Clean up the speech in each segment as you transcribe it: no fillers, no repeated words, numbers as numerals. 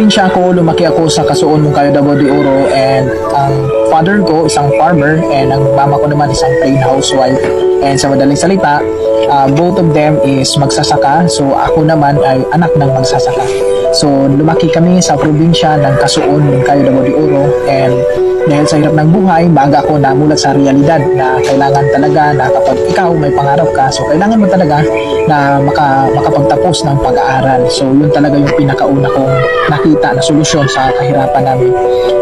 probinsya ako, lumaki ako sa Kasuon, Moncayo, Davao de Oro, and ang father ko isang farmer and ang mama ko naman isang plain housewife. And sa madaling salita, both of them is magsasaka. So ako naman ay anak ng magsasaka. So lumaki kami sa probinsya ng Kasuon, Moncayo, Davao de Oro, and dahil sa hirap ng buhay, maaga ako namulat sa realidad na kailangan talaga na kapag ikaw may pangarap ka, so kailangan mo talaga na makapagtapos ng pag-aaral. So yun talaga yung pinakauna kong nakita na solusyon sa kahirapan namin.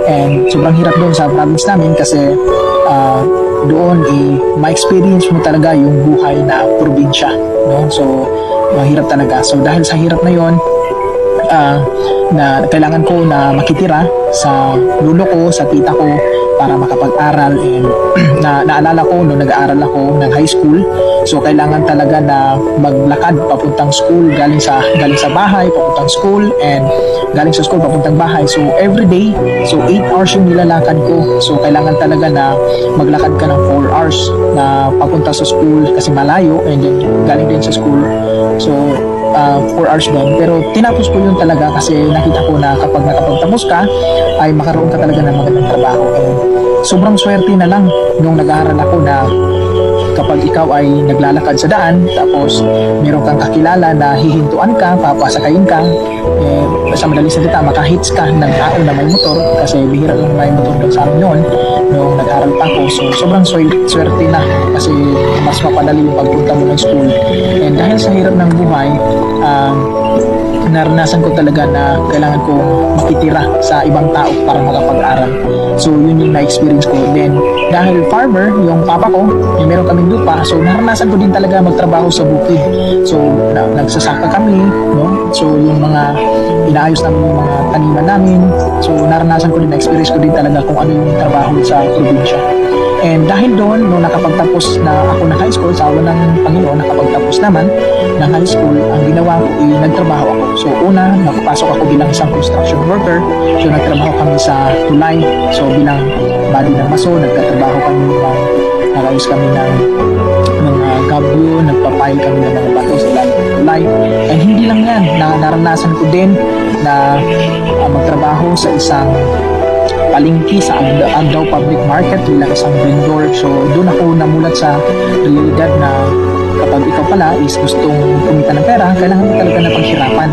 And sobrang hirap doon sa province namin kasi doon ma-experience mo talaga yung buhay na probinsya, no? So mahirap talaga. So dahil sa hirap na yon, na kailangan ko na makitira sa lulo ko, sa tita ko para makapag-aral. And naalala ko nung nag-aaral ako ng high school, so kailangan talaga na maglakad papuntang school, galing sa bahay papuntang school, and galing sa school papuntang bahay. So every day, so 8 hours yung nilalakad ko. So kailangan talaga na maglakad ka ng 4 hours na papunta sa school kasi malayo, and then galing din sa school. So 4 hours din. Pero tinapos ko yun talaga kasi nakita ko na kapag nakapagtapos ka ay makaroon ka talaga ng magandang trabaho. And sobrang swerte na lang nung nag-aaral ako na kapag ikaw ay naglalakad sa daan tapos meron kang kakilala na hihintuan ka, papasakayin ka, sa madaling salita makahits ka ng tao na may motor kasi bihira lang may motor doon sa amin noon nung nag-aaral pa ako. So sobrang swerte na kasi mas mapadali yung pagpunta mo ng school. And dahil sa hirap ng buhay, naranasan ko talaga na kailangan ko makitira sa ibang tao para makapag-aral. So yun yung na-experience ko. Then dahil farmer yung papa ko, yung meron kaming lupa, so naranasan ko din talaga magtrabaho sa bukid. So nagsasaka kami, no? So yung mga inaayos namin yung mga taniman namin. So naranasan ko din, na-experience ko din talaga kung ano yung trabaho sa probinsya. And dahil doon, nung nakapagtapos na ako ng high school, sa awa ng Panginoon, nakapagtapos naman ng high school, ang ginawa ko ay nagtrabaho ako. So una, nakapasok ako bilang isang construction worker. So nagtrabaho kami sa tulay. So bilang body ng maso, nagtatrabaho kami ng nag-ayos kami ng mga gabyo, nagpapile kami ng mga bato sa ilalim ng tulay. And hindi lang yan, naranasan ko din na magtrabaho sa isang palengke sa Andaw Public Market bilang isang vendor. So doon ako namulat sa realidad na kapag ikaw pala is gustong kumita ng pera, kailangan mo talaga na paghirapan.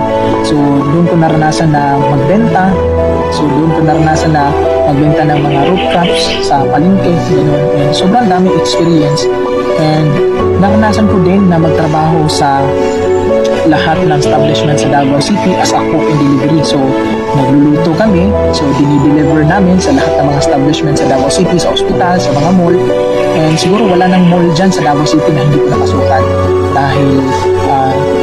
So doon ko naranasan na magbenta. So doon ko naranasan na magbenta ng mga root crops sa palengke. And sobrang dami experience. And naranasan ko din na magtrabaho sa lahat ng establishment sa Davao City as a cook and delivery. So nagluluto kami, so dinideliver namin sa lahat ng mga establishment sa Davao City, sa ospital, sa mga mall. And siguro wala nang mall dyan sa Davao City na hindi ko nakasukan dahil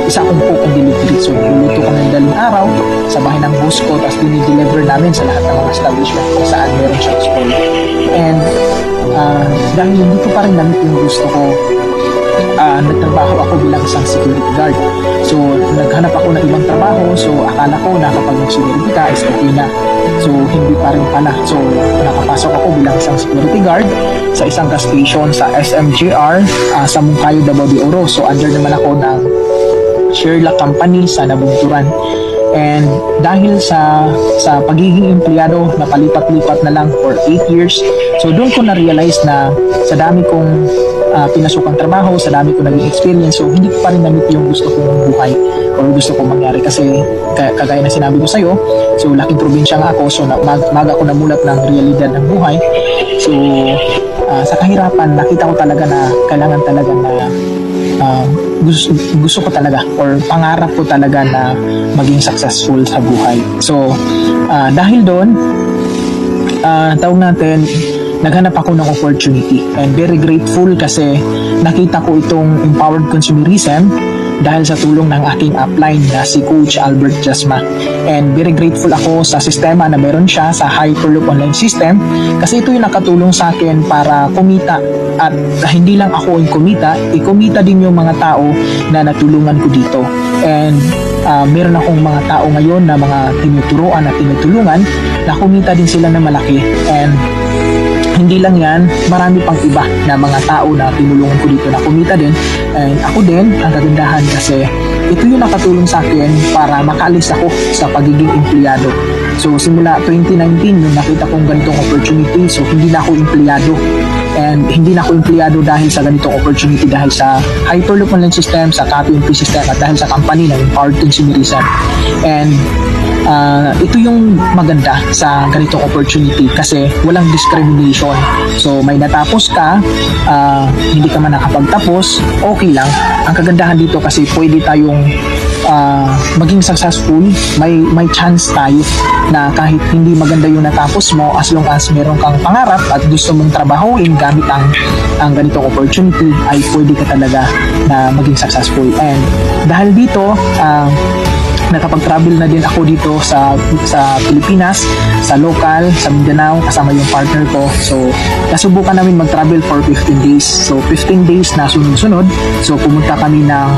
isa akong cook and delivery. So nagluluto kami ng daling araw sa bahay ng boss ko, tapos dinideliver namin sa lahat ng mga establishment kung saan meron siyang store. And dahil hindi ko pa rin namit yung gusto ko, nagtrabaho ako bilang isang security guard. So naghanap ako ng ibang trabaho. So akala ko na kapag mag-security ka is okay na. So hindi pa rin pala. So nakapasok ako bilang isang security guard sa isang gas station sa SMGR sa Moncayo, Davao de Oro. So under naman ako ng Sherlock Company sa Nabunturan. And dahil sa pagiging empleyado na palipat-lipat na lang for 8 years, so doon ko na-realize na sa dami kong pinasukang trabaho, sa dami ko naging experience, so hindi ko pa rin namit yung gusto kong buhay or gusto kong mangyari. Kasi kagaya na sinabi ko sa'yo, so laking probinsya nga ako, so maga ko namulat ng realidad ng buhay. So sa kahirapan, nakita ko talaga na kailangan talaga na gusto ko talaga or pangarap ko talaga na maging successful sa buhay. So dahil doon, tawag natin, naghanap ako ng opportunity, and very grateful kasi nakita ko itong empowered consumerism dahil sa tulong ng aking upline na si Coach Albert Jasma. And very grateful ako sa sistema na meron siya sa Hyperloop Online System kasi ito yung nakatulong sa akin para kumita, at hindi lang ako yung kumita din yung mga tao na natulungan ko dito. And meron akong mga tao ngayon na mga tinuturuan at tinutulungan na kumita din sila na malaki. And hindi lang yan, marami pang iba na mga tao na tinulungan ko dito na kumita din. And ako din, ang kagandahan kasi ito yung nakatulong sa akin para makaalis ako sa pagiging empleyado. So simula 2019 nung nakita kong ganitong opportunity, so hindi na ako empleyado. And hindi na ako empleyado dahil sa ganitong opportunity, dahil sa Hyperloop Online System, sa Copy and Paste System, at dahil sa company na empowered consumerisan. And ito yung maganda sa ganitong opportunity kasi walang discrimination. So may natapos ka, hindi ka man nakapagtapos, okay lang. Ang kagandahan dito kasi pwede tayong maging successful, may chance tayo na kahit hindi maganda yung natapos mo, as long as meron kang pangarap at gusto mong trabahuin gamit ang ganitong opportunity, ay pwede ka talaga na maging successful. And dahil dito, nakapag-travel na din ako dito sa Pilipinas, sa local, sa Mindanao, kasama yung partner ko. So, nasubukan namin mag-travel for 15 days. So, 15 days na sunod-sunod. So, pumunta kami ng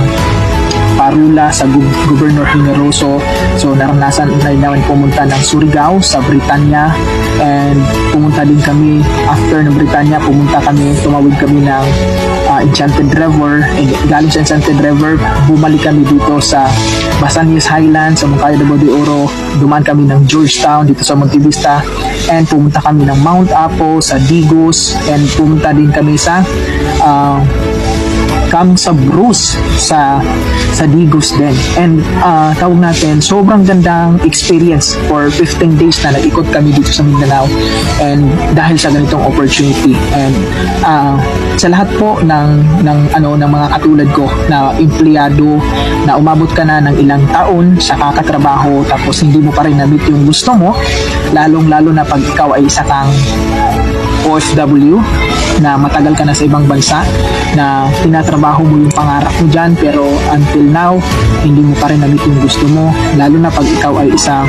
Parula sa Governor Generoso. So naranasan na namin pumunta ng Surigao sa Britanya, and pumunta din kami after ng Britanya, tumawid kami ng Enchanted River, and galing sa Enchanted River bumalik kami dito sa Basanes Highlands sa Moncayo de Oro, dumaan kami ng Georgetown dito sa Monte Vista, and pumunta kami ng Mount Apo sa Digos, and pumunta din kami sa sa Bruce sa Digos din. And tawag natin, sobrang gandang experience for 15 days na nag-ikot kami dito sa Mindanao, and dahil sa ganitong opportunity. And sa lahat po ng mga katulad ko na empleyado, na umabot ka na ng ilang taon sa kakatrabaho tapos hindi mo pa rin na-meet yung gusto mo, lalong-lalo na pag ikaw ay isa kang OFW na matagal ka na sa ibang bansa, na tinatrabaho mo yung pangarap mo dyan, pero until now hindi mo pa rin na-meet yung gusto mo, lalo na pag ikaw ay isang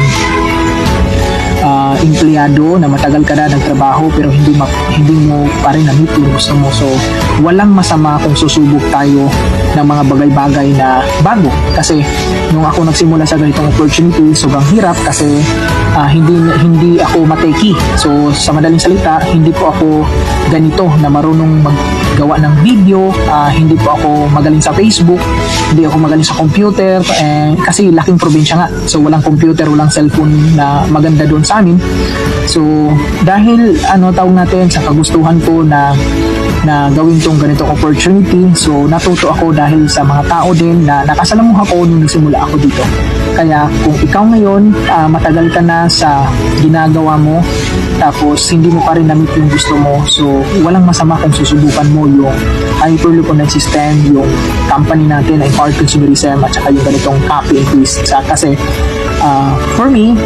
empleyado na matagal ka na nagtrabaho pero hindi mo pa rin na-meet yung gusto mo. So walang masama kung susubok tayo ng mga bagay-bagay na bago, kasi nung ako nagsimula sa ganitong opportunity, sobrang hirap kasi hindi ako mateki. So sa madaling salita, hindi po ako ganito na marunong maggawa ng video, hindi po ako magaling sa Facebook, hindi ako magaling sa computer, kasi laking probinsya nga, so walang computer, walang cellphone na maganda doon sa amin. So dahil tawag natin sa kagustuhan ko na gawin tong ganitong opportunity, so natuto ako dahil sa mga tao din na nakasalamuha ko nung nagsimula ako dito. Kaya kung ikaw ngayon matagal ka na sa ginagawa mo tapos hindi mo pa rin na-meet yung gusto mo, so walang masama kung susubukan mo yung Hyperloop Online System, yung company natin na Empowered Consumerism, at saka yung ganitong Copy and Paste. Kasi for me,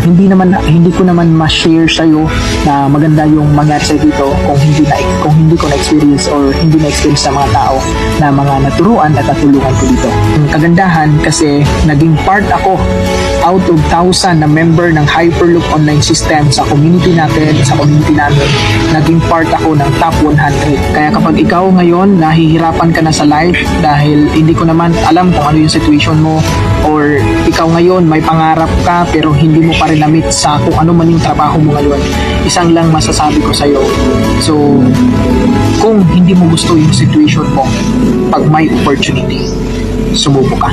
hindi ko naman ma-share sa'yo na maganda yung mangyari sa dito kung hindi ko na-experience or hindi na-experience sa mga tao na mga naturuan at natulungan ko dito. Ang kagandahan kasi naging part ako out of 1,000 na member ng Hyperloop Online System sa community namin, naging part ako ng top 100. Kaya kapag ikaw ngayon nahihirapan ka na sa life dahil hindi ko naman alam kung ano yung situation mo, or ikaw ngayon may pangarap ka pero hindi mo pa rin na-meet sa kung ano man yung trabaho mo ngayon, isang lang masasabi ko sa'yo, so kung hindi mo gusto yung situation mo, pag may opportunity, sumubo ka.